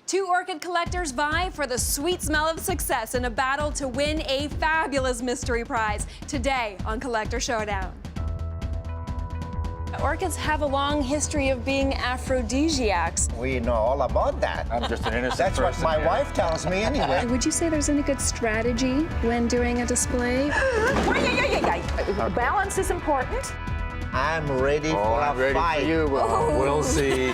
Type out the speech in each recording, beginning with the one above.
Two orchid collectors vie for the sweet smell of success in a battle to win a fabulous mystery prize today on Collector Showdown. Orchids have a long history of being aphrodisiacs. We know all about that. I'm just an innocent That's person. what my wife tells me anyway. Would you say there's any good strategy when doing a display? Balance is important. I'm ready for a I'm ready fight. for you. We'll see.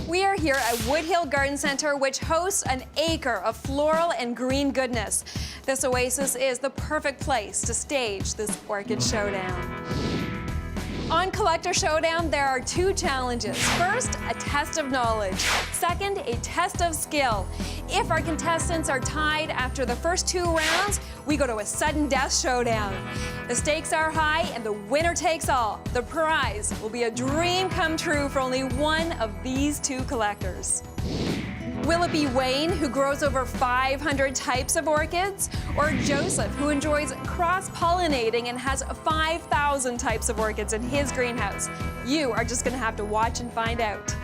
We are here at Woodhill Garden Center, which hosts an acre of floral and green goodness. This oasis is the perfect place to stage this orchid showdown. On Collector Showdown, there are two challenges. First, a test of knowledge. Second, a test of skill. If our contestants are tied after the first two rounds, we go to a sudden death showdown. The stakes are high and the winner takes all. The prize will be a dream come true for only one of these two collectors. Will it be Wayne, who grows over 500 types of orchids, or Joseph, who enjoys cross-pollinating and has 5,000 types of orchids in his greenhouse? You are just going to have to watch and find out.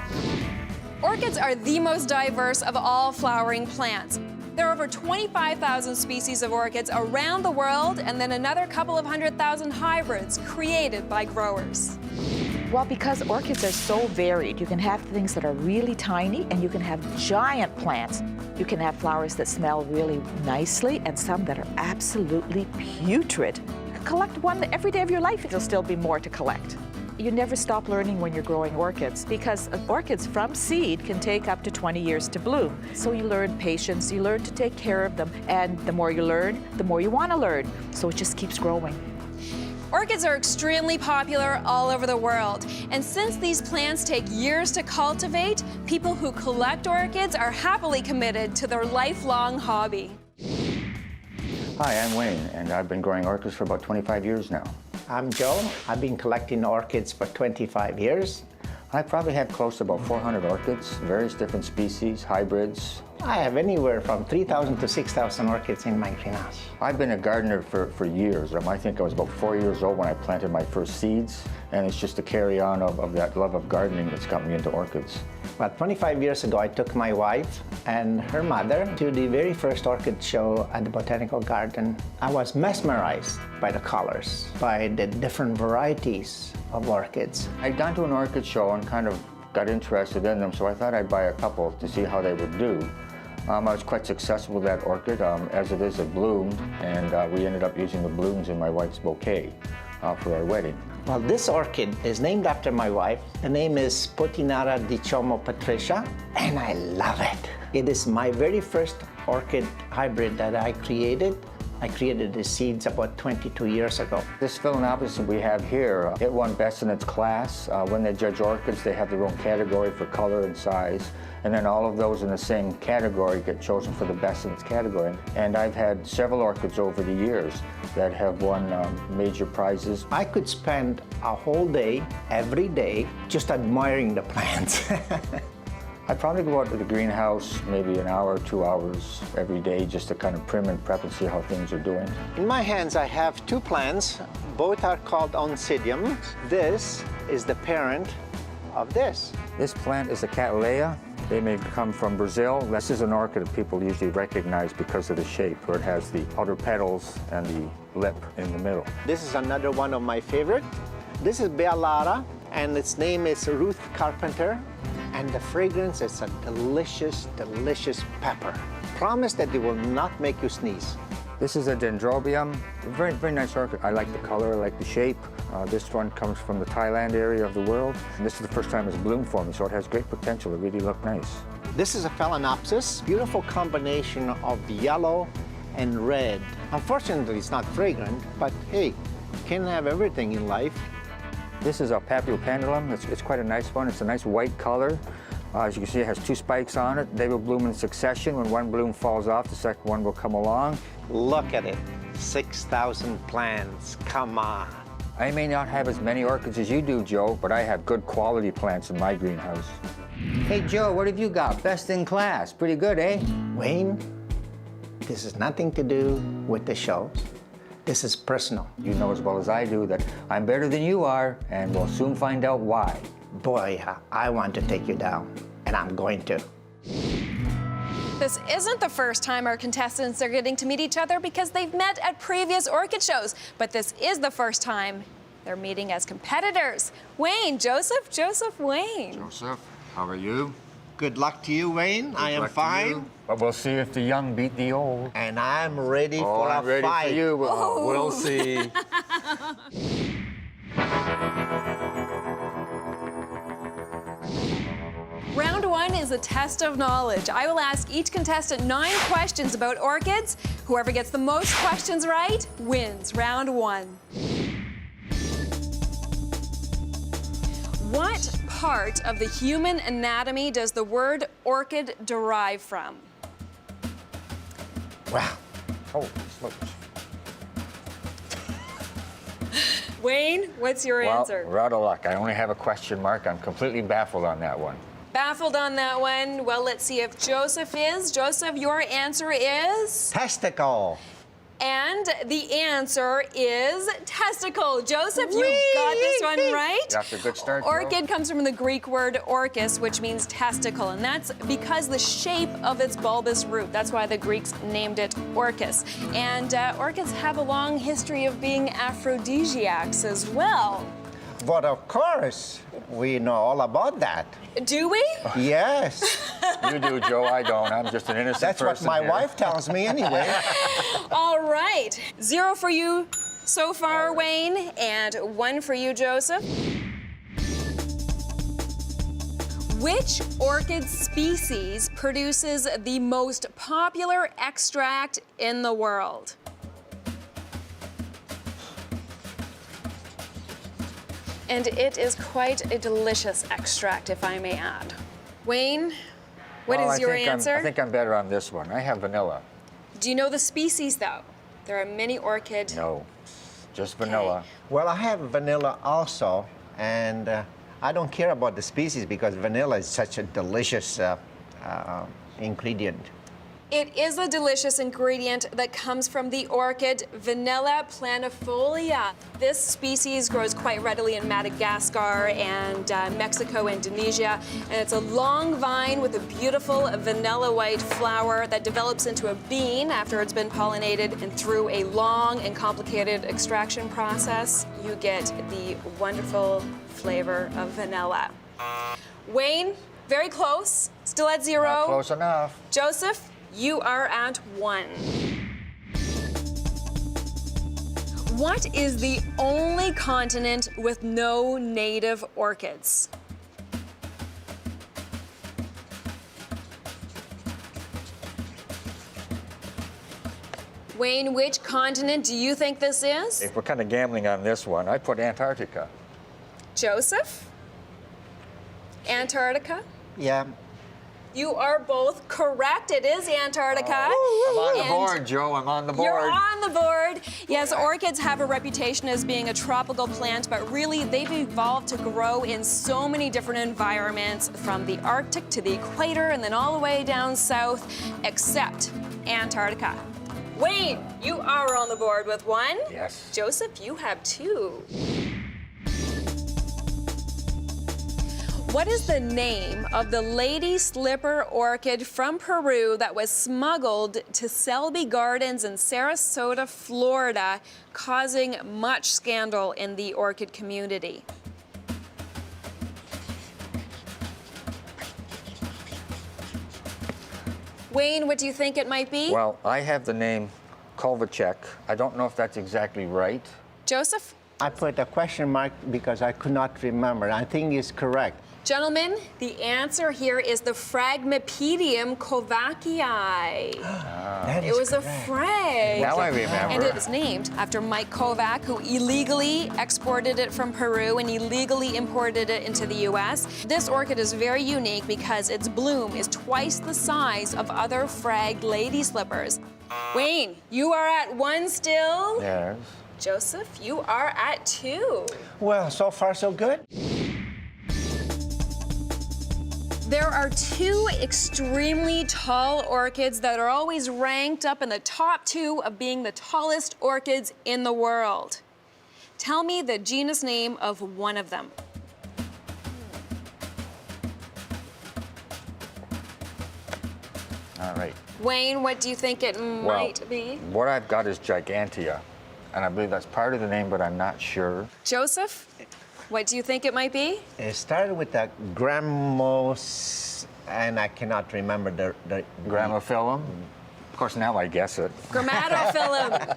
Orchids are the most diverse of all flowering plants. There are over 25,000 species of orchids around the world, and then another couple of 100,000 hybrids created by growers. Well, because orchids are so varied, you can have things that are really tiny and you can have giant plants. You can have flowers that smell really nicely and some that are absolutely putrid. You can collect one every day of your life, it'll still be more to collect. You never stop learning when you're growing orchids because orchids from seed can take up to 20 years to bloom. So you learn patience, you learn to take care of them, and the more you learn, the more you want to learn. So it just keeps growing. Orchids are extremely popular all over the world, and since these plants take years to cultivate, people who collect orchids are happily committed to their lifelong hobby. Hi, I'm Wayne, and I've been growing orchids for about 25 years now. I'm Joe. I've been collecting orchids for 25 years. I probably have close to about 400 orchids, various different species, hybrids. I have anywhere from 3,000 to 6,000 orchids in my greenhouse. I've been a gardener for years. I think I was about 4 years old when I planted my first seeds, and it's just a carry on of that love of gardening that's got me into orchids. About 25 years ago, I took my wife and her mother to the very first orchid show at the Botanical Garden. I was mesmerized by the colors, by the different varieties of orchids. I'd gone to an orchid show and kind of got interested in them, so I thought I'd buy a couple to see how they would do. I was quite successful with that orchid. As it is, it bloomed, and we ended up using the blooms in my wife's bouquet for our wedding. Well, this orchid is named after my wife. The name is Potinara di Chomo Patricia, and I love it. It is my very first orchid hybrid that I created. I created the seeds about 22 years ago. This Phalaenopsis we have here, it won best in its class. When they judge orchids, they have their own category for color and size, and then all of those in the same category get chosen for the best in its category. And I've had several orchids over the years that have won major prizes. I could spend a whole day, every day, just admiring the plants. I'd probably go out to the greenhouse maybe an hour, 2 hours every day just to kind of prim and prep and see how things are doing. In my hands, I have two plants. Both are called Oncidium. This is the parent of this. This plant is a Cattleya. They may come from Brazil. This is an orchid that people usually recognize because of the shape, where it has the outer petals and the lip in the middle. This is another one of my favorite. This is Bealara, and its name is Ruth Carpenter. And the fragrance is a delicious, delicious pepper. Promise that it will not make you sneeze. This is a Dendrobium. Very, very nice orchid. I like the color, I like the shape. This one comes from the Thailand area of the world. And this is the first time it's bloomed for me, so it has great potential. It really looks nice. This is a Phalaenopsis. Beautiful combination of yellow and red. Unfortunately, it's not fragrant, but hey, you can have everything in life. This is a Papilopendulum. It's quite a nice one. It's a nice white color. As you can see, it has two spikes on it. They will bloom in succession. When one bloom falls off, the second one will come along. Look at it, 6,000 plants, come on. I may not have as many orchids as you do, Joe, but I have good quality plants in my greenhouse. Hey, Joe, what have you got? Best in class. Pretty good, eh? Wayne, this has nothing to do with the shows. This is personal. You know as well as I do that I'm better than you are, and we'll soon find out why. Boy, I want to take you down, and I'm going to. This isn't the first time our contestants are getting to meet each other because they've met at previous orchid shows, but this is the first time they're meeting as competitors. Wayne, Joseph, Wayne. Joseph, how are you? Good luck to you, Wayne. I am fine. But we'll see if the young beat the old. And I'm ready for I'm a ready fight. for you. We'll see. Round one is a test of knowledge. I will ask each contestant 9 questions about orchids. Whoever gets the most questions right wins round one. What part of the human anatomy does the word orchid derive from? Wow. Oh, smokes. Wayne, what's your answer? Well, we're out of luck. I only have a question mark. I'm completely baffled on that one. Baffled on that one. Well, let's see if Joseph is. Joseph, your answer is? Testicle. And the answer is testicle. Joseph, you got this one right. That's a good start, Joe. Orchid comes from the Greek word orchis, which means testicle, and that's because the shape of its bulbous root. That's why the Greeks named it orchis. And orchids have a long history of being aphrodisiacs as well. But of course, we know all about that. Do we? Yes. You do, Joe. I don't. I'm just an innocent That's person what my here. wife tells me anyway. All right. 0 for you so far, Wayne, and 1 for you, Joseph. Which orchid species produces the most popular extract in the world? And it is quite a delicious extract, if I may add. Wayne, what is your answer? I think I'm better on this one. I have vanilla. Do you know the species, though? There are many orchid. No, just vanilla. Well, I have vanilla also, and I don't care about the species because vanilla is such a delicious ingredient. It is a delicious ingredient that comes from the orchid Vanilla planifolia. This species grows quite readily in Madagascar and Mexico, Indonesia, and it's a long vine with a beautiful vanilla white flower that develops into a bean after it's been pollinated, and through a long and complicated extraction process, you get the wonderful flavor of vanilla. Wayne, very close, still at 0. Not close enough. Joseph, you are at 1. What is the only continent with no native orchids? Wayne, which continent do you think this is? If we're kind of gambling on this one, I put Antarctica. Joseph? Antarctica? Yeah. You are both correct. It is Antarctica. I'm on the And board, Joe. I'm on the board. You're on the board. Yes, orchids have a reputation as being a tropical plant, but really they've evolved to grow in so many different environments, from the Arctic to the equator and then all the way down south, except Antarctica. Wayne, you are on the board with 1. Yes. Joseph, you have 2. What is the name of the lady slipper orchid from Peru that was smuggled to Selby Gardens in Sarasota, Florida, causing much scandal in the orchid community? Wayne, what do you think it might be? Well, I have the name Kovacic. I don't know if that's exactly right. Joseph? I put a question mark because I could not remember. I think it's correct. Gentlemen, the answer here is the Phragmipedium kovacii. That It is was a correct. frag. Now I remember. And it is named after Mike Kovac, who illegally exported it from Peru and illegally imported it into the US. This orchid is very unique because its bloom is twice the size of other fragged lady slippers. Wayne, you are at 1 still. Yes. Joseph, you are at 2. Well, so far so good. are two extremely tall orchids that are always ranked up in the top 2 of being the tallest orchids in the world. Tell me the genus name of one of them. All right. Wayne, what do you think it might be? What I've got is Gigantea, and I believe that's part of the name, but I'm not sure. Joseph, what do you think it might be? It started with a Grammos, and I cannot remember the Gramophyllum? Of course, now I guess it. Gramatophyllum.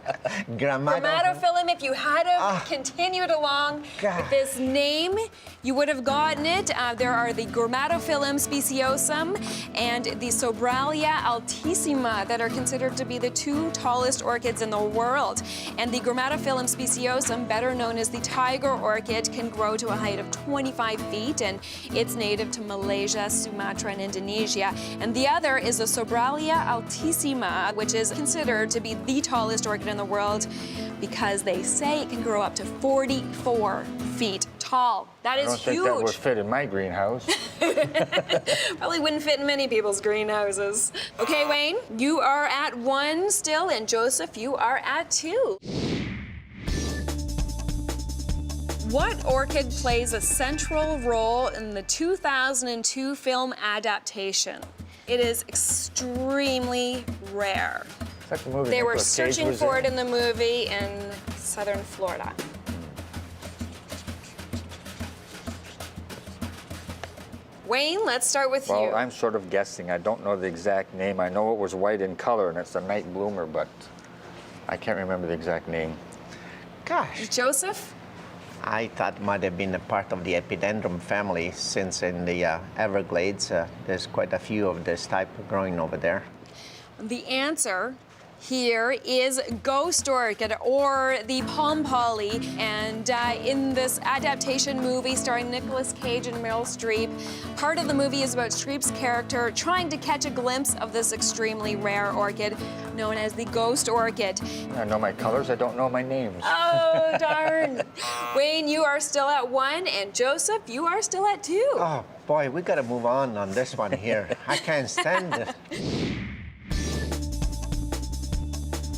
Gramatophyllum, if you had have continued along with this name, you would have gotten it. There are the Gramatophyllum speciosum and the Sobralia altissima that are considered to be the 2 tallest orchids in the world. And the Gramatophyllum speciosum, better known as the tiger orchid, can grow to a height of 25 feet, and it's native to Malaysia, Sumatra, and Indonesia. And the other is the Sobralia altissima, which is considered to be the tallest orchid in the world because they say it can grow up to 44 feet tall. That is huge. I don't think that would fit in my greenhouse. Probably wouldn't fit in many people's greenhouses. Okay, Wayne, you are at 1 still, and Joseph, you are at 2. What orchid plays a central role in the 2002 film adaptation? It is extremely rare. It's like the movie They were Nicolas Cage searching was for it in. in the movie in southern Florida. Wayne, let's start with you. Well, I'm sort of guessing. I don't know the exact name. I know it was white in color, and it's a night bloomer, but I can't remember the exact name. Gosh, Joseph? I thought it might have been a part of the epidendrum family, since in the Everglades, there's quite a few of this type growing over there. The answer here is ghost orchid, or the palm poly. And in this adaptation movie starring Nicolas Cage and Meryl Streep, part of the movie is about Streep's character trying to catch a glimpse of this extremely rare orchid known as the ghost orchid. I know my colors. I don't know my names. Oh, darn. Wayne, you are still at 1, and Joseph, you are still at 2. Oh, boy, we got to move on this one here. I can't stand it.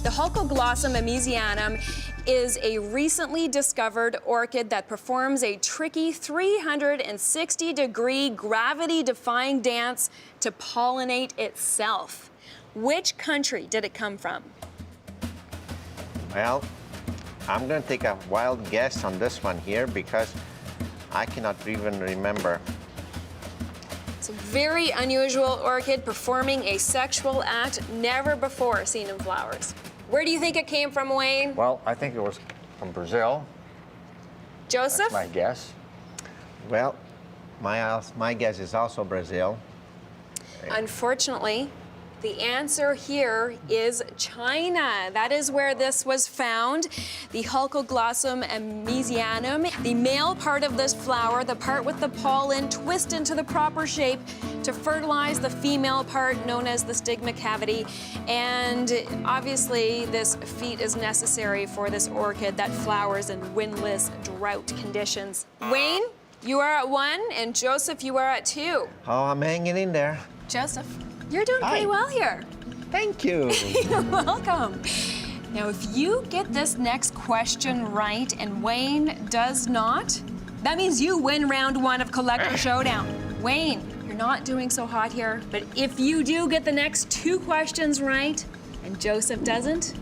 The Hulcoglossum amesianum is a recently discovered orchid that performs a tricky 360-degree gravity-defying dance to pollinate itself. Which country did it come from? Well, I'm going to take a wild guess on this one here because I cannot even remember. It's a very unusual orchid performing a sexual act never before seen in flowers. Where do you think it came from, Wayne? Well, I think it was from Brazil. Joseph? That's my guess. Well, my guess is also Brazil. Unfortunately, the answer here is China. That is where this was found, the Hulcoglossum amesianum. The male part of this flower, the part with the pollen, twist into the proper shape to fertilize the female part, known as the stigma cavity. And obviously, this feat is necessary for this orchid that flowers in windless drought conditions. Wayne, you are at 1, and Joseph, you are at 2. Oh, I'm hanging in there. Joseph, you're doing pretty well here. Thank you. You're welcome. Now, if you get this next question right and Wayne does not, that means you win round 1 of Collector Showdown. Wayne, you're not doing so hot here, but if you do get the next 2 questions right and Joseph doesn't,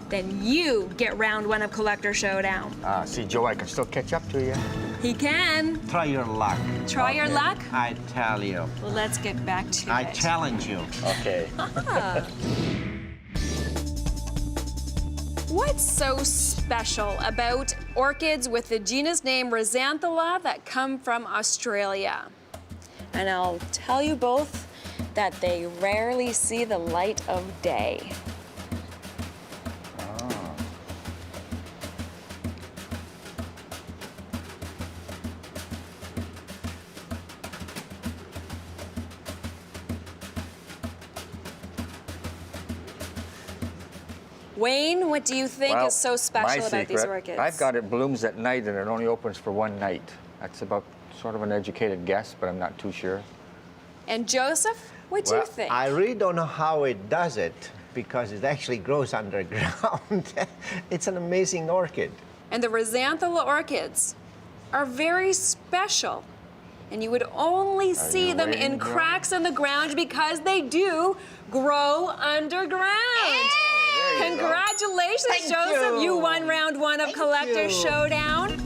then you get round 1 of Collector Showdown. See, Joe, I can still catch up to you. He can. Try your luck. Try your luck? I tell you. Well, let's get back to I it. challenge you. Okay. What's so special about orchids with the genus name Rhizanthella that come from Australia? And I'll tell you both that they rarely see the light of day. Wayne, what do you think is so special about these orchids? I've got it blooms at night and it only opens for 1 night. That's about sort of an educated guess, but I'm not too sure. And Joseph, what do you think? I really don't know how it does it because it actually grows underground. It's an amazing orchid. And the Rhizanthella orchids are very special. And you would only see them in cracks in the ground because they do grow underground. Congratulations, Joseph. You won round 1 of Collector Showdown.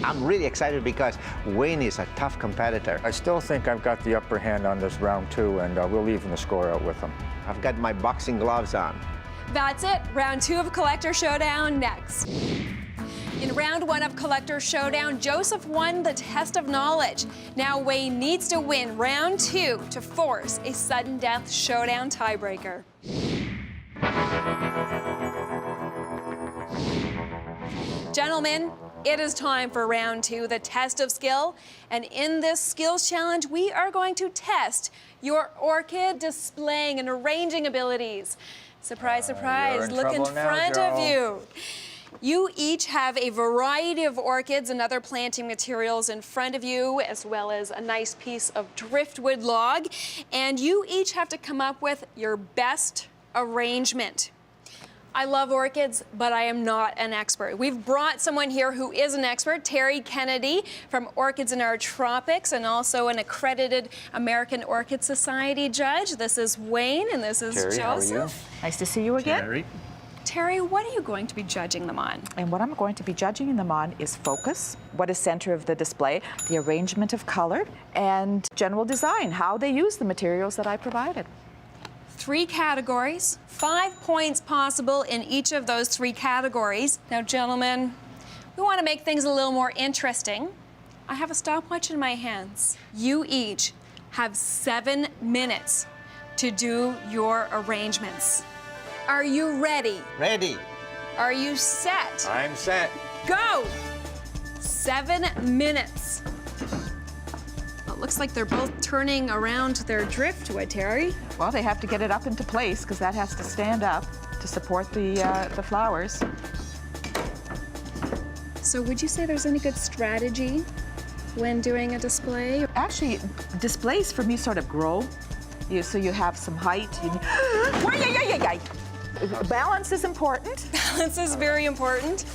I'm really excited because Wayne is a tough competitor. I still think I've got the upper hand on this round 2, and we'll even the score out with him. I've got my boxing gloves on. That's it. Round 2 of Collector Showdown next. In round 1 of Collector Showdown, Joseph won the test of knowledge. Now Wayne needs to win round 2 to force a sudden death showdown tiebreaker. Gentlemen, it is time for round 2, the test of skill. And in this skills challenge, we are going to test your orchid displaying and arranging abilities. Surprise, surprise, look in front of you. You each have a variety of orchids and other planting materials in front of you, as well as a nice piece of driftwood log. And you each have to come up with your best arrangement. I love orchids, but I am not an expert. We've brought someone here who is an expert, Terry Kennedy from Orchids in Our Tropics, and also an accredited American Orchid Society judge. This is Wayne, and this is Terry, Joseph. how are you? Nice to see you again. Terry. Terry, what are you going to be judging them on? And what I'm going to be judging them on is focus, what is center of the display, the arrangement of color, and general design, how they use the materials that I provided. 3 categories, 5 points possible in each of those 3 categories. Now, gentlemen, we want to make things a little more interesting. I have a stopwatch in my hands. You each have 7 minutes to do your arrangements. Are you ready? Ready. Are you set? I'm set. Go! 7 minutes. Well, it looks like they're both turning around their driftwood, Terry. Well, they have to get it up into place because that has to stand up to support the flowers. So would you say there's any good strategy when doing a display? Actually, displays for me sort of grow. So you have some height. Balance is important. Balance is very important.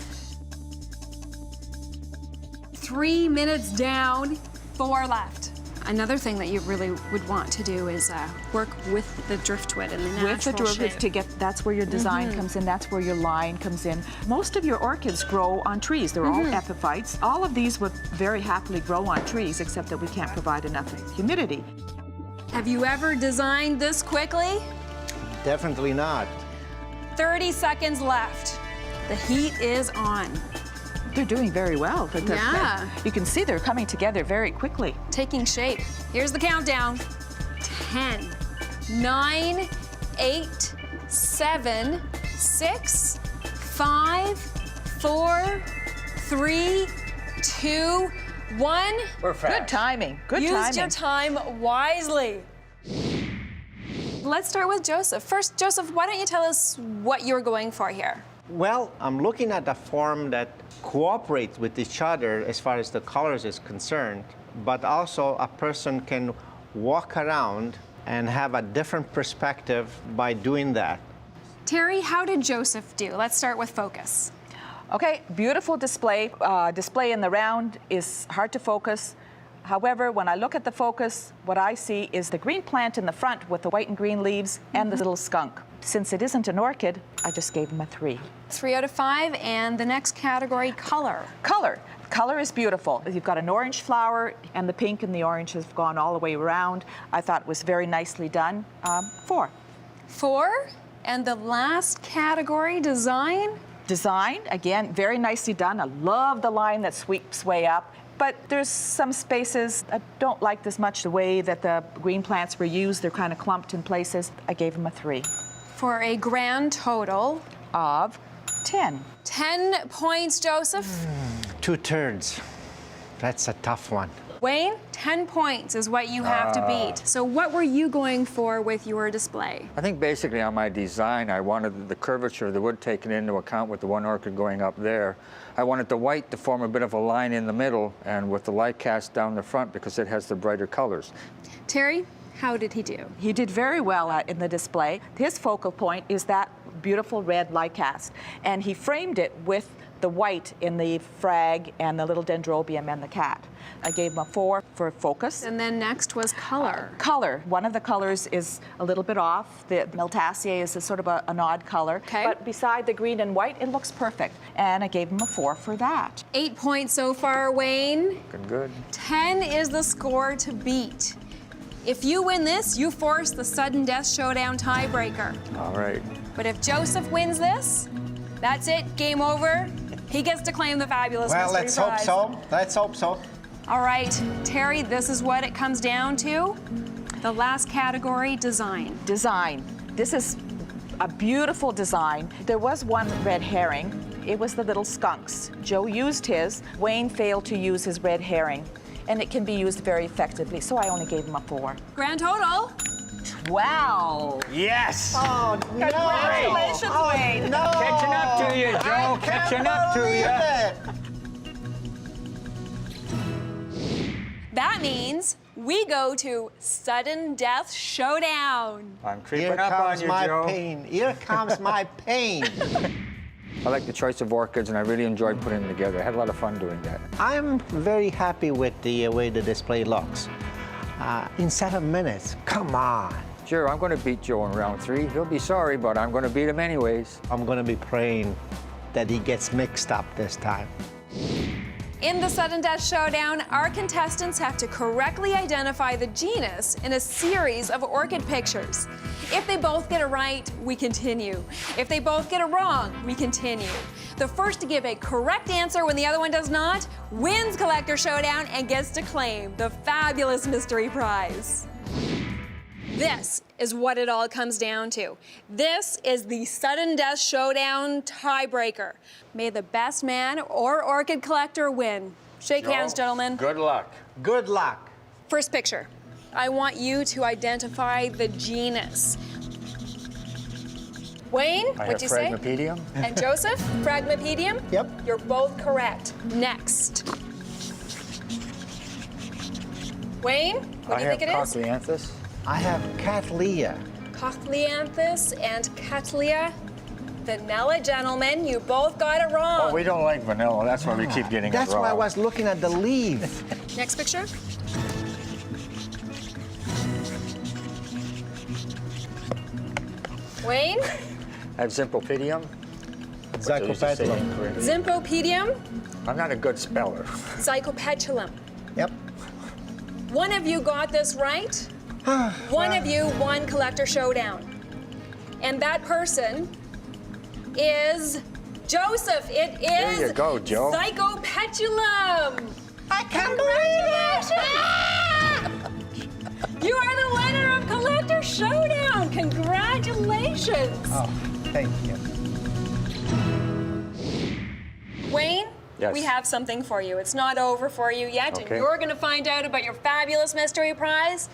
3 minutes down, 4 left. Another thing that you really would want to do is work with the driftwood and the natural With the driftwood shape. to get, that's where your design comes in, that's where your line comes in. Most of your orchids grow on trees. They're all epiphytes. All of these would very happily grow on trees, except that we can't provide enough humidity. Have you ever designed this quickly? Definitely not. 30 seconds left. The heat is on. They're doing very well. Yeah. You can see they're coming together very quickly. Taking shape. Here's the countdown. 10, 9, 8, 7, 6, 5, 4, 3, 2, 1. We're fast. Good timing. Good timing. Use your time wisely. Let's start with Joseph. First, Joseph, why don't you tell us what you're going for here? Well, I'm looking at a form that cooperates with each other as far as the colors is concerned, but also a person can walk around and have a different perspective by doing that. Terry, how did Joseph do? Let's start with focus. Okay, beautiful display. Display in the round is hard to focus. However, when I look at the focus, what I see is the green plant in the front with the white and green leaves and the little skunk. Since it isn't an orchid, I just gave him a 3. 3 out of 5, and the next category, color. Color. Color is beautiful. You've got an orange flower, and the pink and the orange have gone all the way around. I thought it was very nicely done. 4. 4, and the last category, design. Design, again, very nicely done. I love the line that sweeps way up. But there's some spaces I don't like as much the way that the green plants were used. They're kind of clumped in places. I gave them a 3. For a grand total Of 10. 10 points, Joseph. 2/3. That's a tough one. Wayne, 10 points is what you have to beat. So what were you going for with your display? I think basically on my design, I wanted the curvature of the wood taken into account with the one orchid going up there. I wanted the white to form a bit of a line in the middle and with the light cast down the front because it has the brighter colors. Terry, how did he do? He did very well in the display. His focal point is that beautiful red light cast, and he framed it with the white in the frag and the little dendrobium and the cat. I gave him a 4 for focus. And then next was color. Color. One of the colors is a little bit off. The Miltaceae is a sort of an odd color. Okay. But beside the green and white, it looks perfect. And I gave him a 4 for that. 8 points so far, Wayne. Looking good. 10 is the score to beat. If you win this, you force the sudden death showdown tiebreaker. All right. But if Joseph wins this, that's it, game over. He gets to claim the fabulous Well, mystery let's prize. hope so. Let's hope so. All right, Terry, this is what it comes down to. The last category, design. Design. This is a beautiful design. There was one red herring. It was the little skunks. Joe used his. Wayne failed to use his red herring. And it can be used very effectively, so I only gave him a 4. Grand total. Wow. Yes! Oh, no. Congratulations, Wayne. No. Catching up to you, Joe. Catching up to you. That means we go to sudden death showdown. I'm creeping Here up on comes you, my Joe. pain. Here comes my pain. I like the choice of orchids, and I really enjoyed putting them together. I had a lot of fun doing that. I'm very happy with the way the display looks. In 7 minutes, come on. Sure, I'm going to beat Joe in round 3. He'll be sorry, but I'm going to beat him anyways. I'm going to be praying that he gets mixed up this time. In the sudden death showdown, our contestants have to correctly identify the genus in a series of orchid pictures. If they both get it right, we continue. If they both get it wrong, we continue. The first to give a correct answer when the other one does not wins Collector Showdown and gets to claim the fabulous mystery prize. This is what it all comes down to. This is the sudden death showdown tiebreaker. May the best man or orchid collector win. Shake hands, gentlemen. Good luck. Good luck. First picture. I want you to identify the genus. Wayne, I what'd have you say? Phragmipedium. And Joseph, Phragmipedium? Yep. You're both correct. Next. Wayne, what do you think it is? I have Cochleanthus. I have Cattleya. Cochleanthus and Cattleya. Vanilla, gentlemen, you both got it wrong. Oh, we don't like vanilla. That's why we keep getting That's it wrong. why I was looking at the leaf. Next picture. Wayne, I have Zimpopedium. Zycopetalum. Zimpopedium, I'm not a good speller. Zycopetulum. Yep. One of you got this right. One of you won Collector Showdown. And that person is Joseph. It is There you go, Joe. Zycopetulum. I can't believe it! You are the winner of Collector Showdown. Congratulations. Oh, thank you. Wayne, Yes. we have something for you. It's not over for you yet, and Okay. you're going to find out about your fabulous mystery prize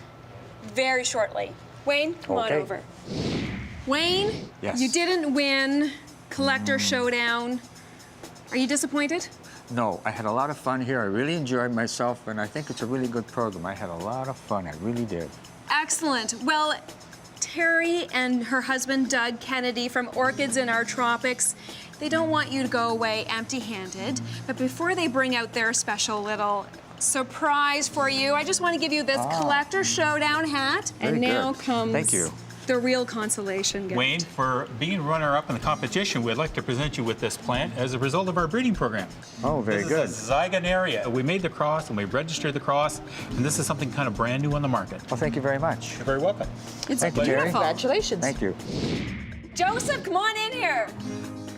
very shortly. Wayne, come on Okay. over. Wayne, Yes. you didn't win Collector Showdown. Are you disappointed? No, I had a lot of fun here. I really enjoyed myself, and I think it's a really good program. I had a lot of fun. I really did. Excellent. Well, Terry and her husband, Doug Kennedy from Orchids in Our Tropics, they don't want you to go away empty-handed. But before they bring out their special little surprise for you, I just want to give you this Collector Showdown hat. Very And now good. comes Thank you. the real consolation gift. Wayne, for being runner-up in the competition, we'd like to present you with this plant as a result of our breeding program. Oh, very good. This is a Zygonaria. We made the cross and we registered the cross, and this is something kind of brand new on the market. Well, thank you very much. You're very welcome. It's Thank you, Terry. beautiful. Congratulations. Thank you. Joseph, come on in here.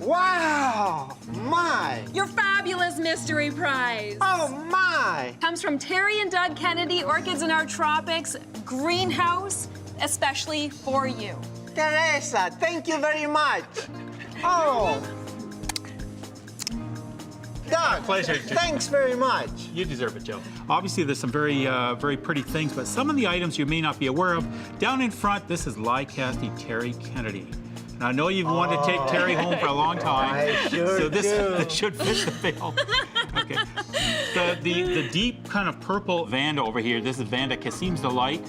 Wow! My! Your fabulous mystery prize. Oh, my! Comes from Terry and Doug Kennedy, Orchids in Our Tropics greenhouse, especially for you. Teresa, thank you very much. Oh, Doug, Pleasure. thanks very much. You deserve it, Joe. Obviously, there's some very pretty things, but some of the items you may not be aware of. Down in front, this is Leicester Terry Kennedy. Now, I know you've wanted to take Terry home for a long time. I sure so this do. should fit the bill. Okay. The deep kind of purple Vanda over here, this is Vanda Kassim's Delight,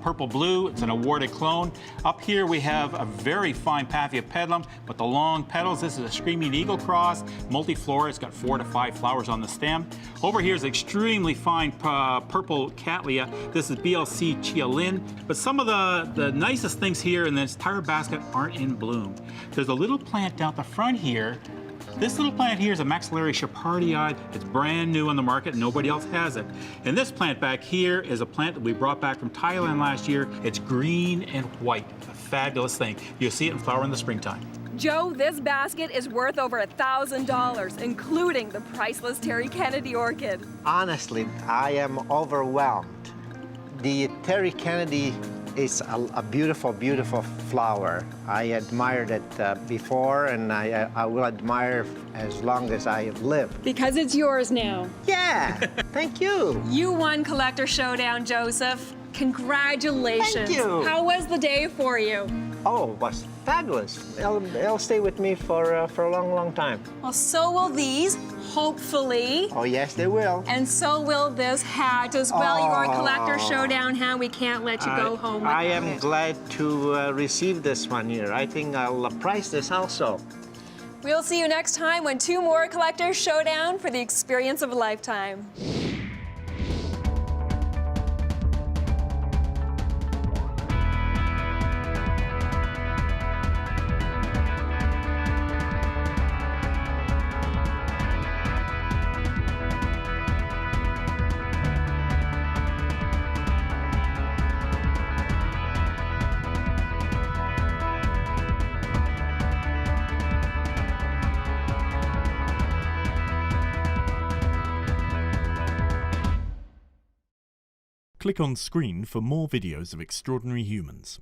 purple blue, it's an awarded clone. Up here we have a very fine Pathia pedlum, but the long petals, this is a Screaming Eagle cross, multiflora, it's got 4 to 5 flowers on the stem. Over here is extremely fine purple Cattleya, this is BLC Chialin, but some of the nicest things here in this entire basket aren't in bloom. There's a little plant down the front here. This little plant here is a Maxillary Shepardii. It's brand new on the market. Nobody else has it. And this plant back here is a plant that we brought back from Thailand last year. It's green and white. A fabulous thing. You'll see it in flower in the springtime. Joe, this basket is worth over $1,000, including the priceless Terry Kennedy orchid. Honestly, I am overwhelmed. The Terry Kennedy is a beautiful, beautiful flower. I admired it before, and I will admire as long as I live. Because it's yours now. Yeah, thank you. You won Collector Showdown, Joseph. Congratulations. Thank you. How was the day for you? Oh, it was fabulous. It'll stay with me for a long, long time. Well, so will these, hopefully. Oh, yes, they will. And so will this hat as well. You are a Collector Showdown hat. We can't let you go home with I it. am glad to receive this one here. I think I'll price this also. We'll see you next time when 2 more Collector Showdown for the experience of a lifetime. Click on screen for more videos of extraordinary humans.